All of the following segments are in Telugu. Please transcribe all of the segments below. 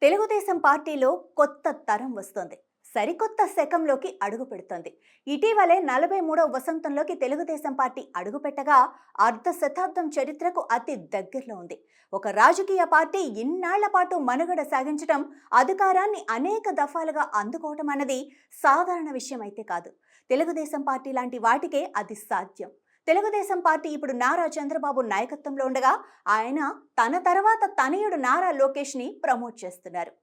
తెలుగుదేశం పార్టీలో కొత్త తరం వస్తోంది. సరికొత్త శకంలోకి అడుగు పెడుతోంది. ఇటీవలే 43వ వసంతంలోకి తెలుగుదేశం పార్టీ అడుగుపెట్టగా అర్ధ శతాబ్దం చరిత్రకు అతి దగ్గరలో ఉంది. ఒక రాజకీయ పార్టీ ఇన్నాళ్ల పాటు మనుగడ సాగించడం, అధికారాన్ని అనేక దఫాలుగా అందుకోవటం అన్నది సాధారణ విషయం అయితే కాదు. తెలుగుదేశం పార్టీ లాంటి వాటికే అది సాధ్యం. తెలుగుదేశం పార్టీ ఇప్పుడు నారా చంద్రబాబు నాయకత్వంలో ఉండగా ఆయన తన తర్వాత తనయుడు నారా లోకేష్ ని ప్రమోట్ చేస్తున్నారు.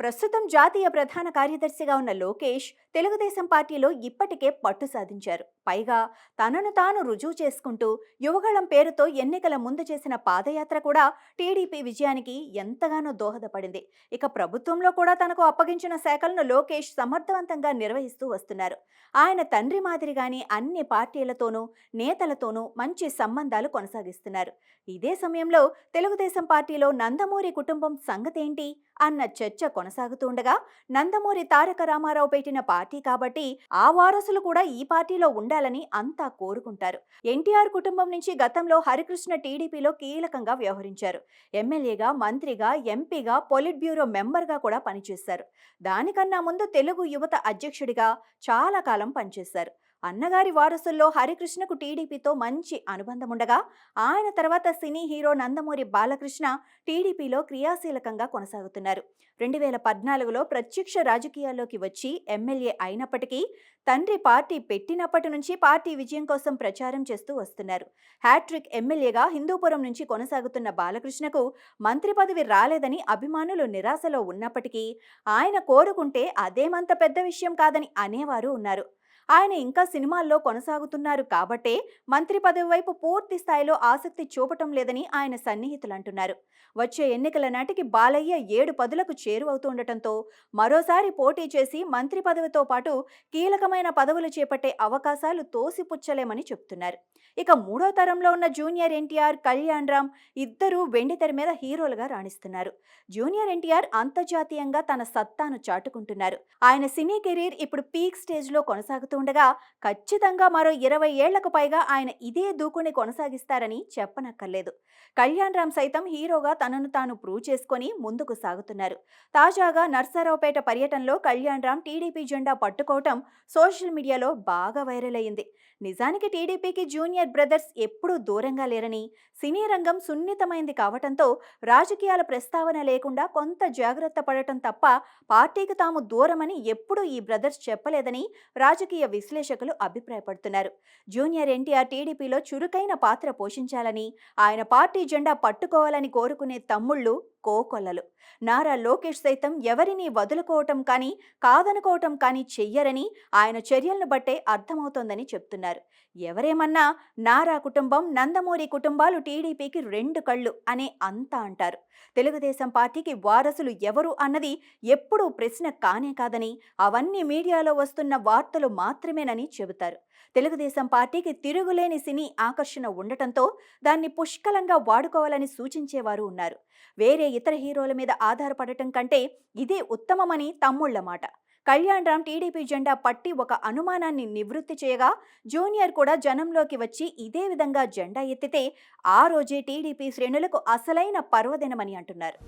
ప్రస్తుతం జాతీయ ప్రధాన కార్యదర్శిగా ఉన్న లోకేష్ తెలుగుదేశం పార్టీలో ఇప్పటికే పట్టు సాధించారు. పైగా తనను తాను రుజువు చేసుకుంటూ యువగళం పేరుతో ఎన్నికల ముందు చేసిన పాదయాత్ర కూడా టీడీపీ విజయానికి ఎంతగానో దోహదపడింది. ఇక ప్రభుత్వంలో కూడా తనకు అప్పగించిన శాఖలను లోకేష్ సమర్థవంతంగా నిర్వహిస్తూ వస్తున్నారు. ఆయన తండ్రి మాదిరిగానే అన్ని పార్టీలతోనూ నేతలతోనూ మంచి సంబంధాలు కొనసాగిస్తున్నారు. ఇదే సమయంలో తెలుగుదేశం పార్టీలో నందమూరి కుటుంబం సంగతేంటి అన్న చర్చ కొనసాగుతుండగా, నందమూరి తారక రామారావు పెట్టిన పార్టీ కాబట్టి ఆ వారసులు కూడా ఈ పార్టీలో ఉండాలని అంతా కోరుకుంటారు. ఎన్టీఆర్ కుటుంబం నుంచి గతంలో హరికృష్ణ టీడీపీలో కీలకంగా వ్యవహరించారు. ఎమ్మెల్యేగా, మంత్రిగా, ఎంపీగా, పొలిట్ బ్యూరో మెంబర్గా కూడా పనిచేశారు. దానికన్నా ముందు తెలుగు యువత అధ్యక్షుడిగా చాలా కాలం పనిచేశారు. అన్నగారి వారసుల్లో హరికృష్ణకు టీడీపీతో మంచి అనుబంధం ఉండగా, ఆయన తర్వాత సినీ హీరో నందమూరి బాలకృష్ణ టీడీపీలో క్రియాశీలకంగా కొనసాగుతున్నారు. 2014లో ప్రత్యక్ష రాజకీయాల్లోకి వచ్చి ఎమ్మెల్యే అయినప్పటికీ తండ్రి పార్టీ పెట్టినప్పటి నుంచి పార్టీ విజయం కోసం ప్రచారం చేస్తూ వస్తున్నారు. హ్యాట్రిక్ ఎమ్మెల్యేగా హిందూపురం నుంచి కొనసాగుతున్న బాలకృష్ణకు మంత్రి పదవి రాలేదని అభిమానులు నిరాశలో ఉన్నప్పటికీ ఆయన కోరుకుంటే అదేమంత పెద్ద విషయం కాదని అనేవారు ఉన్నారు. ఆయన ఇంకా సినిమాల్లో కొనసాగుతున్నారు కాబట్టే మంత్రి పదవి వైపు పూర్తి స్థాయిలో ఆసక్తి చూపటం లేదని ఆయన సన్నిహితులు అంటున్నారు. వచ్చే ఎన్నికల నాటికి బాలయ్య 7 పదులకు చేరువవుతుండటంతో మరోసారి పోటీ చేసి మంత్రి పదవితో పాటు కీలకమైన పదవులు చేపట్టే అవకాశాలు తోసిపుచ్చలేమని చెప్తున్నారు. ఇక 3వ తరంలో ఉన్న జూనియర్ ఎన్టీఆర్, కళ్యాణ్ రామ్ ఇద్దరూ వెండితెర మీద హీరోలుగా రాణిస్తున్నారు. జూనియర్ ఎన్టీఆర్ అంతర్జాతీయంగా తన సత్తాను చాటుకుంటున్నారు. ఆయన సినీ కెరీర్ ఇప్పుడు పీక్ స్టేజ్ లో కొనసాగుతుండగా ఖచ్చితంగా మరో 20 ఏళ్లకు పైగా ఆయన ఇదే దూకుని కొనసాగిస్తారని చెప్పనక్కర్లేదు. కళ్యాణ్ రామ్ సైతం హీరోగా తనను తాను ప్రూవ్ చేసుకుని ముందుకు సాగుతున్నారు. తాజాగా నర్సారావుపేట పర్యటనలో కళ్యాణ్ రామ్ టీడీపీ జెండా పట్టుకోవటం సోషల్ మీడియాలో బాగా వైరల్ అయింది. నిజానికి టీడీపీకి జూనియర్ బ్రదర్స్ ఎప్పుడూ దూరంగా లేరని, సినీ రంగం సున్నితమైంది కావటంతో రాజకీయాల ప్రస్తావన లేకుండా కొంత జాగ్రత్త పడటం తప్ప పార్టీకి తాము దూరమని ఎప్పుడూ ఈ బ్రదర్స్ చెప్పలేదని రాజకీయ విశ్లేషకులు అభిప్రాయపడుతున్నారు. జూనియర్ ఎన్టీఆర్ టీడీపీలో చురుకైన పాత్ర పోషించాలని, ఆయన పార్టీ జెండా పట్టుకోవాలని కోరుకునే తమ్ముళ్ళు కోకొల్లలు. నారా లోకేష్ సైతం ఎవరినీ వదులుకోవటం కానీ కాదనుకోవటం కానీ చెయ్యరని ఆయన చర్యలను బట్టే అర్థమవుతోందని చెప్తున్నారు. ఎవరేమన్నా నారా కుటుంబం, నందమూరి కుటుంబాలు టీడీపీకి 2 కళ్ళు అనే అంతా అంటారు. తెలుగుదేశం పార్టీకి వారసులు ఎవరు అన్నది ఎప్పుడూ ప్రశ్న కానే కాదని, అవన్నీ మీడియాలో వస్తున్న వార్తలు మాత్రమేనని చెబుతారు. తెలుగుదేశం పార్టీకి తిరుగులేని సినీ ఆకర్షణ ఉండటంతో దాన్ని పుష్కలంగా వాడుకోవాలని సూచించేవారు ఉన్నారు. వేరే ఇతర హీరోల మీద ఆధారపడటం కంటే ఇదే ఉత్తమమని తమ్ముళ్ల మాట. కళ్యాణ్ రామ్ టీడీపీ జెండా పట్టి ఒక అనుమానాన్ని నివృత్తి చేయగా, జూనియర్ కూడా జనంలోకి వచ్చి ఇదే విధంగా జెండా ఎత్తితే ఆ రోజే టీడీపీ శ్రేణులకు అసలైన పర్వదినమని అంటున్నారు.